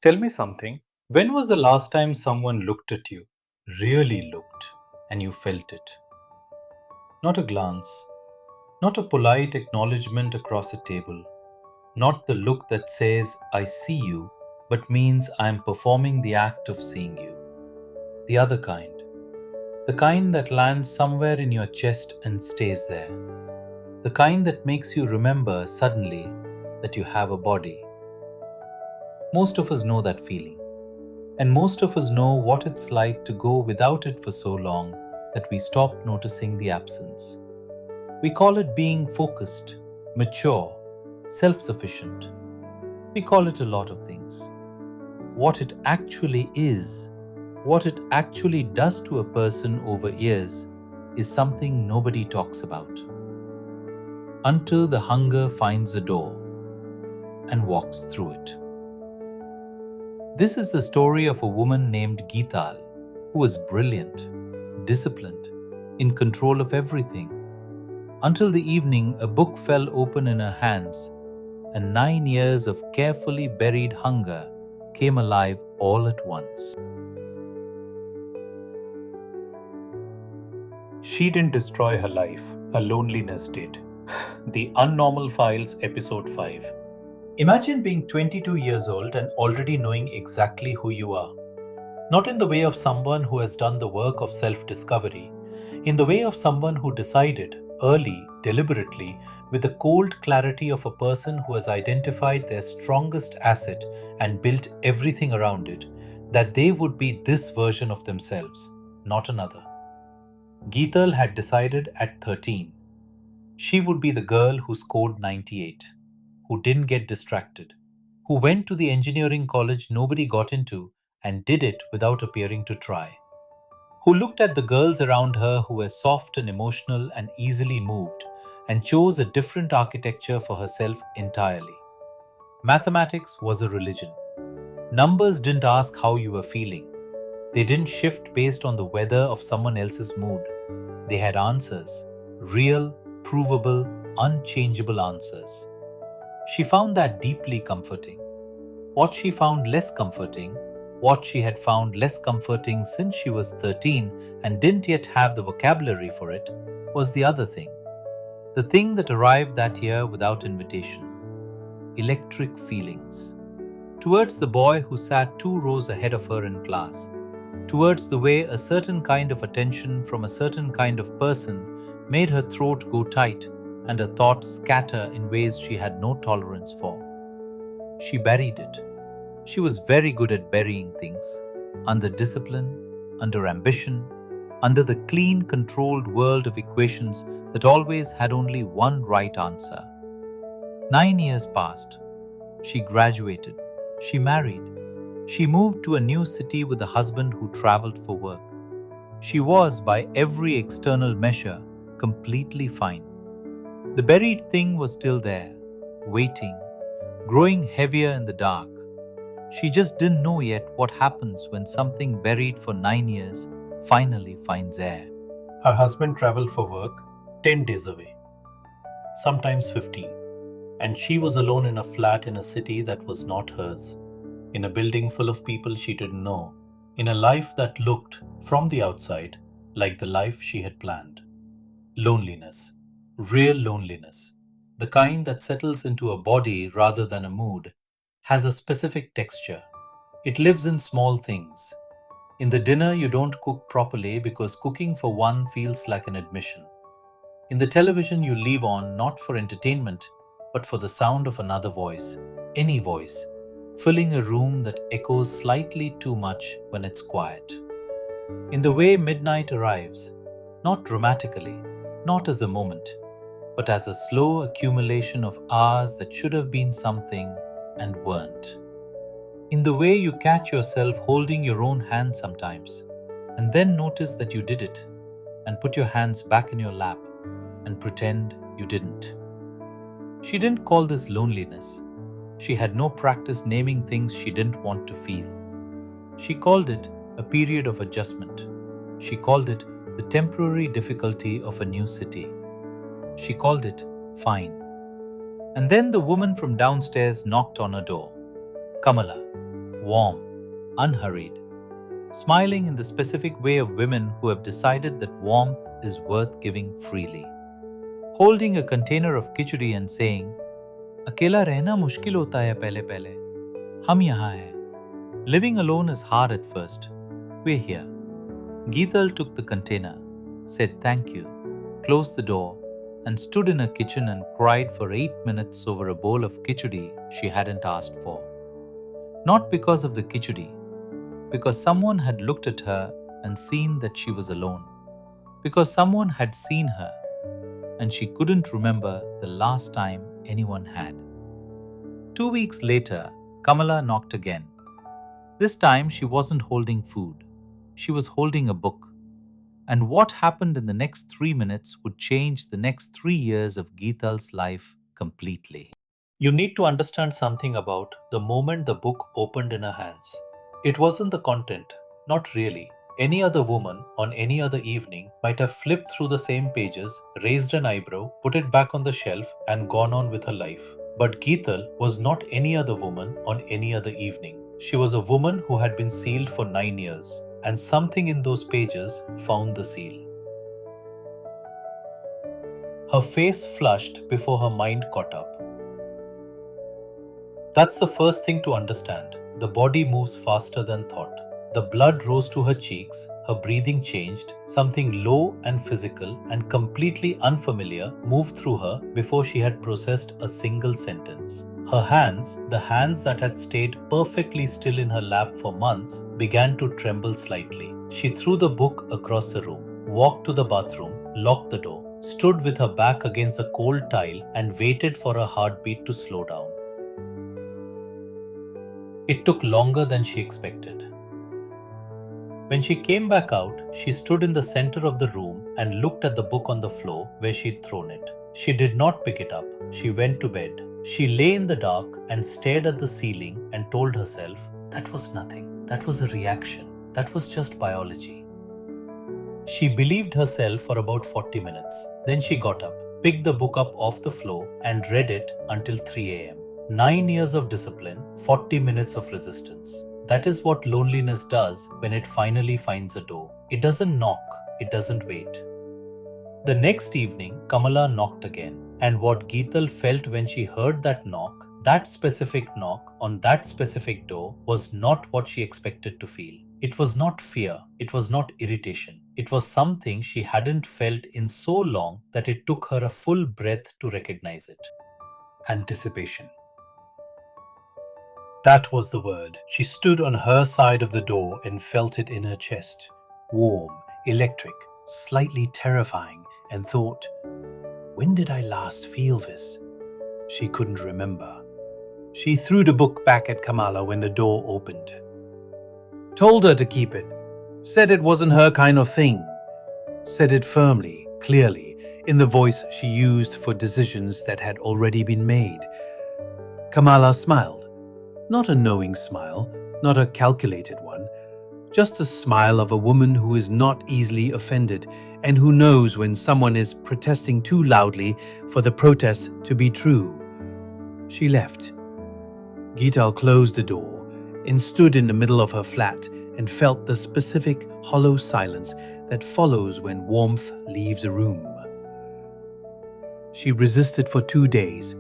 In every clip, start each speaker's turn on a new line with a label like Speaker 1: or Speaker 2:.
Speaker 1: Tell me something. When was the last time someone looked at you, really looked, and you felt it? Not a glance, not a polite acknowledgement across a table, not the look that says, I see you, but means I am performing the act of seeing you. The other kind. The kind that lands somewhere in your chest and stays there. The kind that makes you remember suddenly that you have a body. Most of us know that feeling. And most of us know what it's like to go without it for so long that we stop noticing the absence. We call it being focused, mature, self sufficient. We call it a lot of things. What it actually is, what it actually does to a person over years, is something nobody talks about. Until the hunger finds a door and walks through it. This is the story of a woman named Geetal, who was brilliant, disciplined, in control of everything. Until the evening, a book fell open in her hands, and 9 years of carefully buried hunger came alive all at once. She didn't destroy her life, her loneliness did. The Unnormal Files, Episode 5. Imagine being 22 years old and already knowing exactly who you are. Not in the way of someone who has done the work of self discovery, in the way of someone who decided, early, deliberately, with the cold clarity of a person who has identified their strongest asset and built everything around it, that they would be this version of themselves, not another. Geetal had decided at 13. She would be the girl who scored 98, who didn't get distracted, who went to the engineering college nobody got into and did it without appearing to try, who looked at the girls around her who were soft and emotional and easily moved and chose a different architecture for herself entirely. Mathematics was a religion. Numbers didn't ask how you were feeling. They didn't shift based on the weather of someone else's mood. They had answers, real, provable, unchangeable answers. She found that deeply comforting. What she found less comforting, what she had found less comforting since she was 13 and didn't yet have the vocabulary for it, was the other thing. The thing that arrived that year without invitation. Electric feelings. Towards the boy who sat 2 rows ahead of her in class. Towards the way a certain kind of attention from a certain kind of person made her throat go tight and her thoughts scatter in ways she had no tolerance for. She buried it. She was very good at burying things, under discipline, under ambition, under the clean, controlled world of equations that always had only one right answer. 9 years passed. She graduated. She married. She moved to a new city with a husband who traveled for work. She was, by every external measure, completely fine. The buried thing was still there, waiting, growing heavier in the dark. She just didn't know yet what happens when something buried for 9 years finally finds air. Her husband traveled for work 10 days away, sometimes 15, and she was alone in a flat in a city that was not hers, in a building full of people she didn't know, in a life that looked, from the outside, like the life she had planned. Loneliness, real loneliness, the kind that settles into a body rather than a mood, has a specific texture. It lives in small things. In the dinner you don't cook properly because cooking for one feels like an admission. In the television you leave on not for entertainment, but for the sound of another voice, any voice, filling a room that echoes slightly too much when it's quiet. In the way midnight arrives, not dramatically, not as a moment, but as a slow accumulation of hours that should have been something and weren't. In the way you catch yourself holding your own hand sometimes, and then notice that you did it, and put your hands back in your lap, and pretend you didn't. She didn't call this loneliness. She had no practice naming things she didn't want to feel. She called it a period of adjustment. She called it the temporary difficulty of a new city. She called it fine. And then the woman from downstairs knocked on her door. Kamala. warm, unhurried, smiling in the specific way of women who have decided that warmth is worth giving freely. Holding a container of khichdi and saying, अकेला रहना मुश्किल होता है पहले पहले, हम यहाँ हैं. Living alone is hard at first. We're here. Geetal took the container, said thank you, closed the door, and stood in her kitchen and cried for 8 minutes over a bowl of khichdi she hadn't asked for. Not because of the khichdi, because someone had looked at her and seen that she was alone. Because someone had seen her and she couldn't remember the last time anyone had. 2 weeks later, Kamala knocked again. This time she wasn't holding food. She was holding a book. And what happened in the next 3 minutes would change the next 3 years of Geetal's life completely. You need to understand something about the moment the book opened in her hands. It wasn't the content, not really. Any other woman on any other evening might have flipped through the same pages, raised an eyebrow, put it back on the shelf, and gone on with her life. But Geetal was not any other woman on any other evening. She was a woman who had been sealed for 9 years, and something in those pages found the seal. Her face flushed before her mind caught up. That's the first thing to understand. The body moves faster than thought. The blood rose to her cheeks, her breathing changed, something low and physical and completely unfamiliar moved through her before she had processed a single sentence. Her hands, the hands that had stayed perfectly still in her lap for months, began to tremble slightly. She threw the book across the room, walked to the bathroom, locked the door, stood with her back against the cold tile and waited for her heartbeat to slow down. It took longer than she expected. When she came back out, she stood in the center of the room and looked at the book on the floor where she'd thrown it. She did not pick it up. She went to bed. She lay in the dark and stared at the ceiling and told herself, that was nothing. That was a reaction. That was just biology. She believed herself for about 40 minutes. Then she got up, picked the book up off the floor and read it until 3 a.m. 9 years of discipline, 40 minutes of resistance. That is what loneliness does when it finally finds a door. It doesn't knock, it doesn't wait. The next evening, Kamala knocked again. And what Geetal felt when she heard that knock, that specific knock on that specific door, was not what she expected to feel. It was not fear, it was not irritation. It was something she hadn't felt in so long that it took her a full breath to recognize it. Anticipation. That was the word. She stood on her side of the door and felt it in her chest. Warm, electric, slightly terrifying, and thought, when did I last feel this? She couldn't remember. She threw the book back at Kamala when the door opened. Told her to keep it. Said it wasn't her kind of thing. Said it firmly, clearly, in the voice she used for decisions that had already been made. Kamala smiled. Not a knowing smile, not a calculated one, just a smile of a woman who is not easily offended and who knows when someone is protesting too loudly for the protest to be true. She left. Geetal closed the door and stood in the middle of her flat and felt the specific hollow silence that follows when warmth leaves a room. She resisted for 2 days.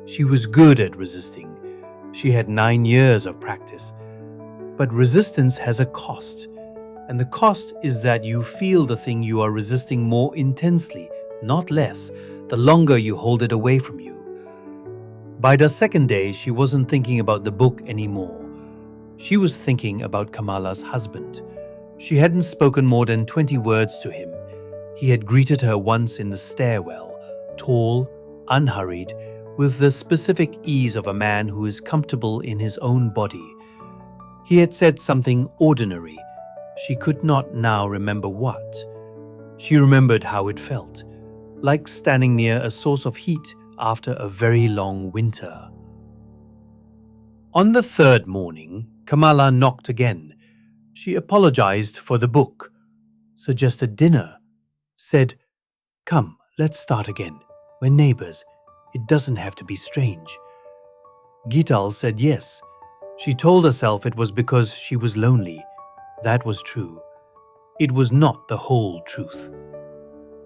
Speaker 1: She was good at resisting. She had 9 years of practice. But resistance has a cost. And the cost is that you feel the thing you are resisting more intensely, not less, the longer you hold it away from you. By the second day, she wasn't thinking about the book anymore. She was thinking about Kamala's husband. She hadn't spoken more than 20 words to him. He had greeted her once in the stairwell, tall, unhurried, with the specific ease of a man who is comfortable in his own body. He had said something ordinary. She could not now remember what. She remembered how it felt, like standing near a source of heat after a very long winter. On the third morning, Kamala knocked again. She apologized for the book, suggested dinner, said, "Come, let's start again. We're neighbors. It doesn't have to be strange." Geetal said yes.
Speaker 2: She told herself it was because she was lonely. That was true. It was not the whole truth.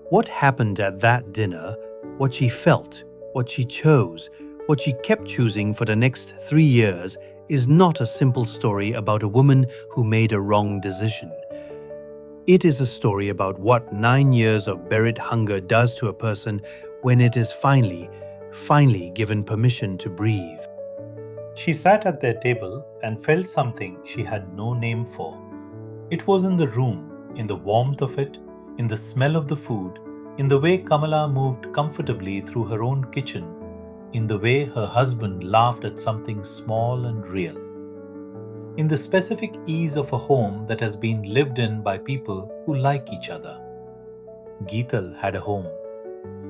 Speaker 2: What happened at that dinner, what she felt, what she chose, what she kept choosing for the next 3 years is not a simple story about a woman who made a wrong decision. It is a story about what 9 years of buried hunger does to a person when it is finally given permission to breathe.
Speaker 1: She sat at their table and felt something she had no name for. It was in the room, in the warmth of it, in the smell of the food, in the way Kamala moved comfortably through her own kitchen, in the way her husband laughed at something small and real, in the specific ease of a home that has been lived in by people who like each other. Geetal had a home.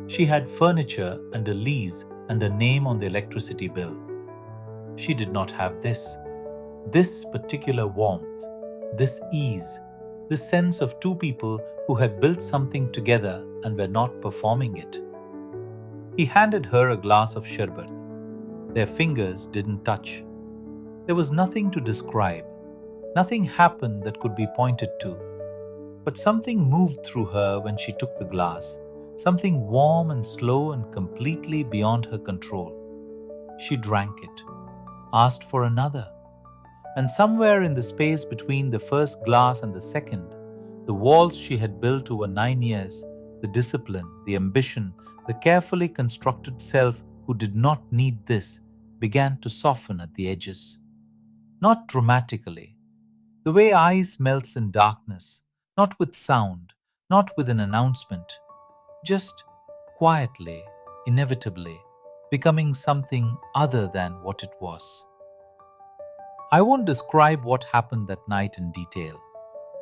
Speaker 1: She had furniture and a lease and a name on the electricity bill. She did not have this. This particular warmth, this ease, this sense of two people who had built something together and were not performing it. He handed her a glass of sherbet. Their fingers didn't touch. There was nothing to describe. Nothing happened that could be pointed to. But something moved through her when she took the glass, something warm and slow and completely beyond her control. She drank it, asked for another. And somewhere in the space between the first glass and the second, the walls she had built over 9 years, the discipline, the ambition, the carefully constructed self who did not need this, began to soften at the edges. Not dramatically, the way ice melts in darkness, not with sound, not with an announcement, just quietly, inevitably, becoming something other than what it was. I won't describe what happened that night in detail.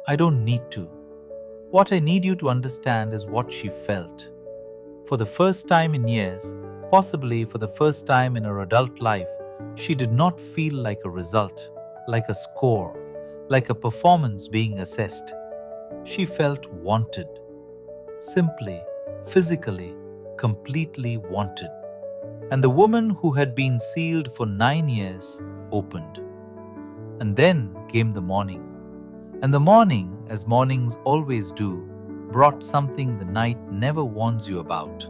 Speaker 1: I don't need to. What I need you to understand is what she felt. For the first time in years, possibly for the first time in her adult life, she did not feel like a result, like a score, like a performance being assessed. She felt wanted. Simply, physically, completely wanted. And the woman who had been sealed for 9 years opened. And then came the morning. And the morning, as mornings always do, brought something the night never warns you about.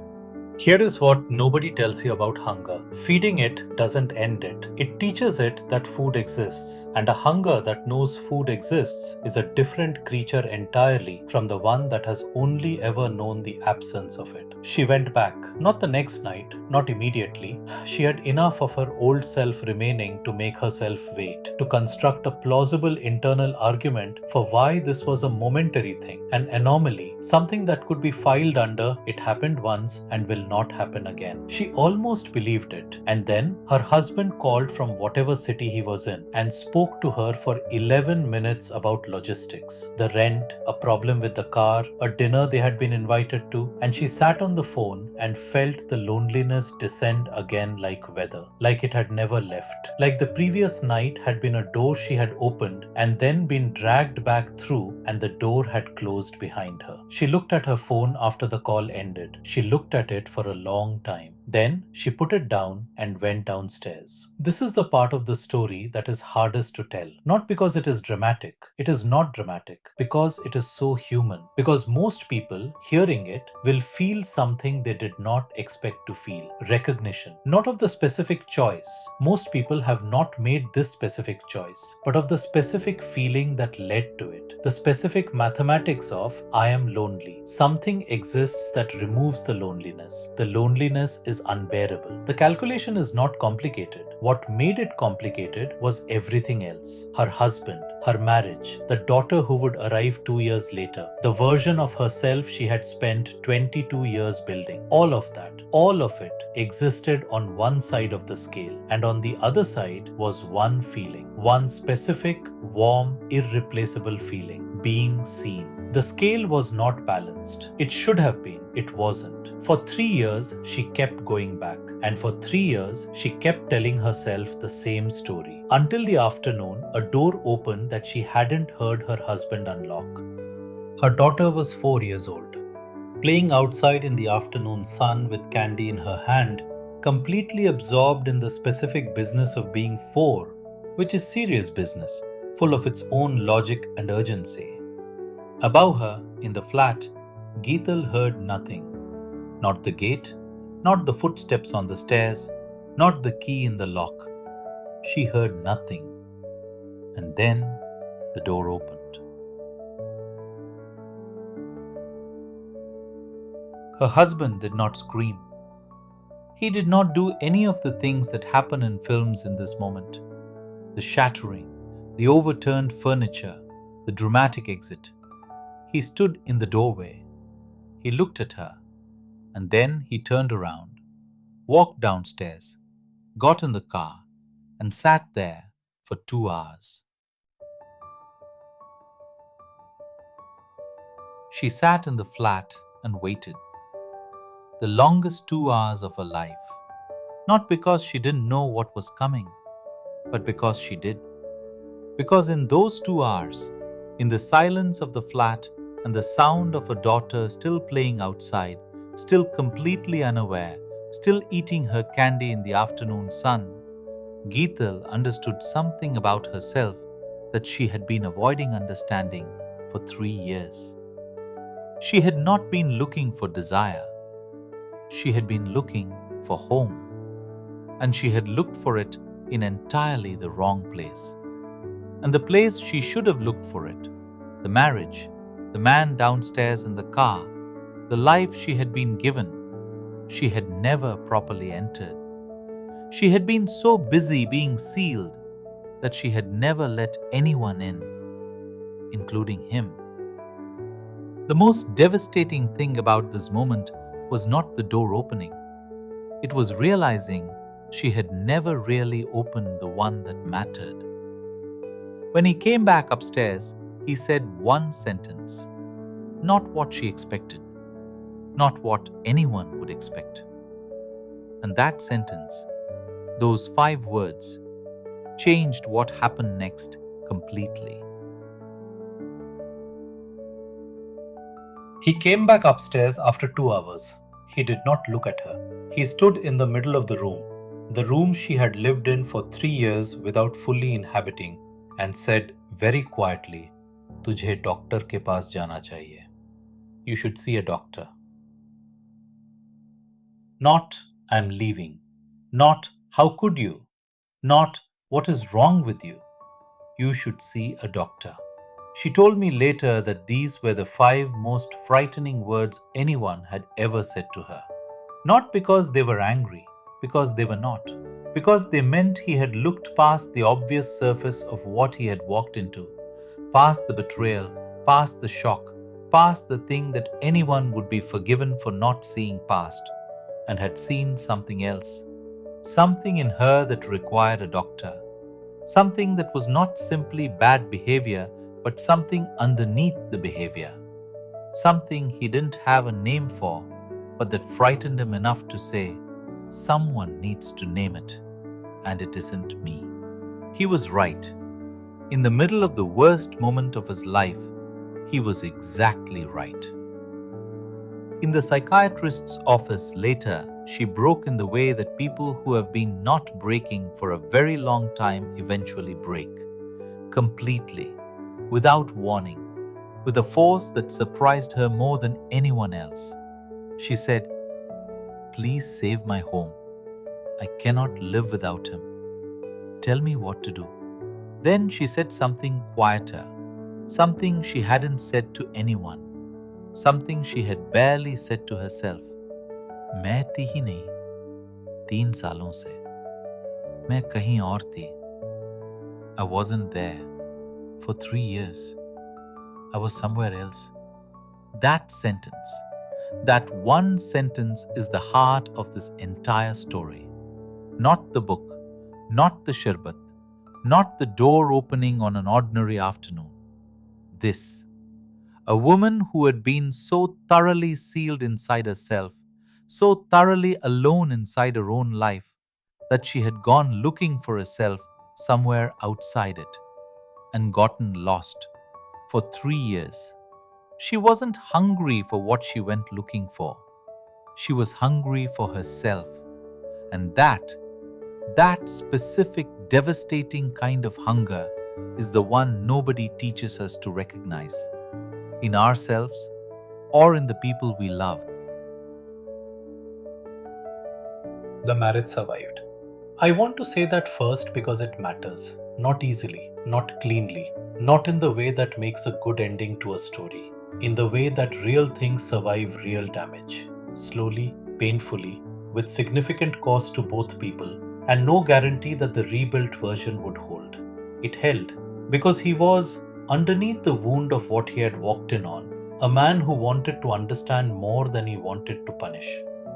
Speaker 1: Here is what nobody tells you about hunger. Feeding it doesn't end it. It teaches it that food exists. And a hunger that knows food exists is a different creature entirely from the one that has only ever known the absence of it. She went back. Not the next night, not immediately. She had enough of her old self remaining to make herself wait, to construct a plausible internal argument for why this was a momentary thing, an anomaly, something that could be filed under it happened once and will not happen again. She almost believed it. And then her husband called from whatever city he was in and spoke to her for 11 minutes about logistics, the rent, a problem with the car, a dinner they had been invited to, and she sat on the phone and felt the loneliness descend again like weather, like it had never left, like the previous night had been a door she had opened and then been dragged back through and the door had closed behind her. She looked at her phone after the call ended. She looked at it for a long time. Then she put it down and went downstairs. This is the part of the story that is hardest to tell. Not because it is dramatic. It is not dramatic. Because it is so human. Because most people hearing it will feel something they did not expect to feel. Recognition. Not of the specific choice. Most people have not made this specific choice, but of the specific feeling that led to it. The specific mathematics of I am lonely. Something exists that removes the loneliness. The loneliness is unbearable. The calculation is not complicated. What made it complicated was everything else. Her husband, her marriage, the daughter who would arrive 2 years later, the version of herself she had spent 22 years building. All of that, all of it existed on one side of the scale, and on the other side was one feeling, one specific, warm, irreplaceable feeling, being seen. The scale was not balanced. It should have been. It wasn't. For 3 years, she kept going back. And for 3 years, she kept telling herself the same story. Until the afternoon, a door opened that she hadn't heard her husband unlock. Her daughter was 4 years old, playing outside in the afternoon sun with candy in her hand, completely absorbed in the specific business of being 4, which is serious business, full of its own logic and urgency. Above her, in the flat, Geetal heard nothing. Not the gate, not the footsteps on the stairs, not the key in the lock. She heard nothing. And then the door opened. Her husband did not scream. He did not do any of the things that happen in films in this moment. The shattering, the overturned furniture, the dramatic exit. He stood in the doorway. He looked at her, and then he turned around, walked downstairs, got in the car, and sat there for 2 hours. She sat in the flat and waited. The longest 2 hours of her life. Not because she didn't know what was coming, but because she did. Because in those 2 hours, in the silence of the flat and the sound of her daughter still playing outside, still completely unaware, still eating her candy in the afternoon sun, Geetal understood something about herself that she had been avoiding understanding for 3 years. She had not been looking for desire. She had been looking for home. And she had looked for it in entirely the wrong place. And the place she should have looked for it, the marriage, the man downstairs in the car, the life she had been given, she had never properly entered. She had been so busy being sealed that she had never let anyone in, including him. The most devastating thing about this moment was not the door opening. It was realizing she had never really opened the one that mattered. When he came back upstairs, he said one sentence. Not what she expected. Not what anyone would expect. And that sentence, those 5 words, changed what happened next completely. He came back upstairs after 2 hours. He did not look at her. He stood in the middle of the room she had lived in for 3 years without fully inhabiting, and said very quietly, "तुझे doctor के पास जाना चाहिए. You should see a doctor." Not, "I'm leaving." Not, "How could you?" Not, "What is wrong with you?" You should see a doctor. She told me later that these were the 5 most frightening words anyone had ever said to her. Not because they were angry, because they were not. Because they meant he had looked past the obvious surface of what he had walked into, past the betrayal, past the shock, past the thing that anyone would be forgiven for not seeing past, and had seen something else. Something in her that required a doctor. Something that was not simply bad behavior, but something underneath the behavior. Something he didn't have a name for, but that frightened him enough to say, "Someone needs to name it, and it isn't me." He was right. In the middle of the worst moment of his life, he was exactly right. In the psychiatrist's office later, she broke in the way that people who have been not breaking for a very long time eventually break. Completely, without warning, with a force that surprised her more than anyone else. She said, "Please save my home. I cannot live without him. Tell me what to do." Then she said something quieter, something she hadn't said to anyone, something she had barely said to herself. मैं थी ही नहीं, 3 सालों से. मैं कहीं और थी. I wasn't there. For 3 years. I was somewhere else. That sentence, that one sentence is the heart of this entire story. Not the book, not the sharbat, not the door opening on an ordinary afternoon. This. A woman who had been so thoroughly sealed inside herself, so thoroughly alone inside her own life, that she had gone looking for herself somewhere outside it and gotten lost for 3 years. She wasn't hungry for what she went looking for. She was hungry for herself. And
Speaker 3: That specific, devastating kind of hunger is the one nobody teaches us to recognize in ourselves or in the people we love.
Speaker 1: The marriage survived. I want to say that first because it matters. Not easily, not cleanly, not in the way that makes a good ending to a story. In the way that real things survive real damage. Slowly, painfully, with significant cost to both people, and no guarantee that the rebuilt version would hold. It held because he was, underneath the wound of what he had walked in on, a man who wanted to understand more than he wanted to punish.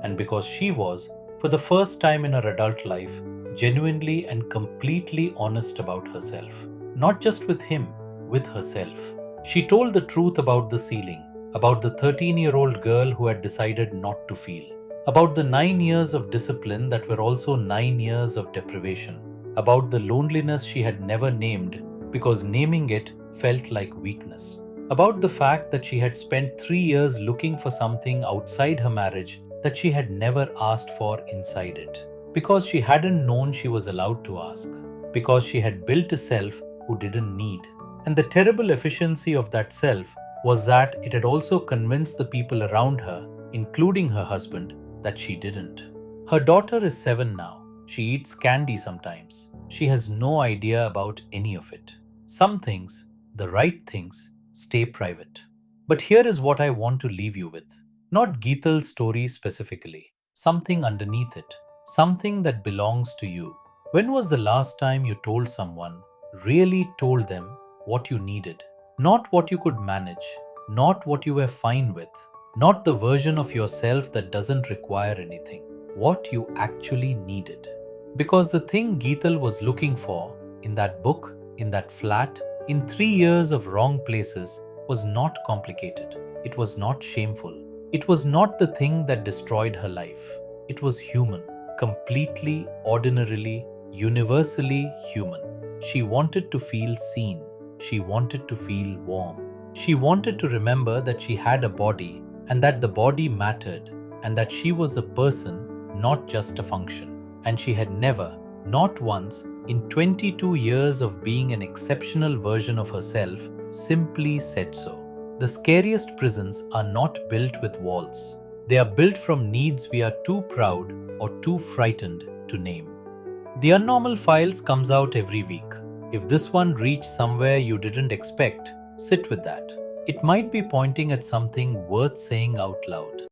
Speaker 1: And because she was, for the first time in her adult life, genuinely and completely honest about herself. Not just with him, with herself. She told the truth about the ceiling, about the 13-year-old girl who had decided not to feel, about the 9 years of discipline that were also 9 years of deprivation, about the loneliness she had never named because naming it felt like weakness, about the fact that she had spent 3 years looking for something outside her marriage that she had never asked for inside it, because she hadn't known she was allowed to ask, because she had built a self who didn't need. And the terrible efficiency of that self was that it had also convinced the people around her, including her husband, that she didn't. Her daughter is 7 now. She eats candy sometimes. She has no idea about any of it. Some things, the right things, stay private. But here is what I want to leave you with. Not Geetal's story specifically, something underneath it, something that belongs to you. When was the last time you told someone, really told them what you needed? Not what you could manage, not what you were fine with, not the version of yourself that doesn't require anything, what you actually needed. Because the thing Geetal was looking for in that book, in that flat, in 3 years of wrong places was not complicated. It was not shameful. It was not the thing that destroyed her life. It was human, completely, ordinarily, universally human. She wanted to feel seen. She wanted to feel warm. She wanted to remember that she had a body and that the body mattered and that she was a person, not just a function. And she had never, not once, in 22 years of being an exceptional version of herself, simply said so. The scariest prisons are not built with walls. They are built from needs we are too proud or too frightened to name. The Unnormal Files comes out every week. If this one reached somewhere you didn't expect, sit with that. It might be pointing at something worth saying out loud.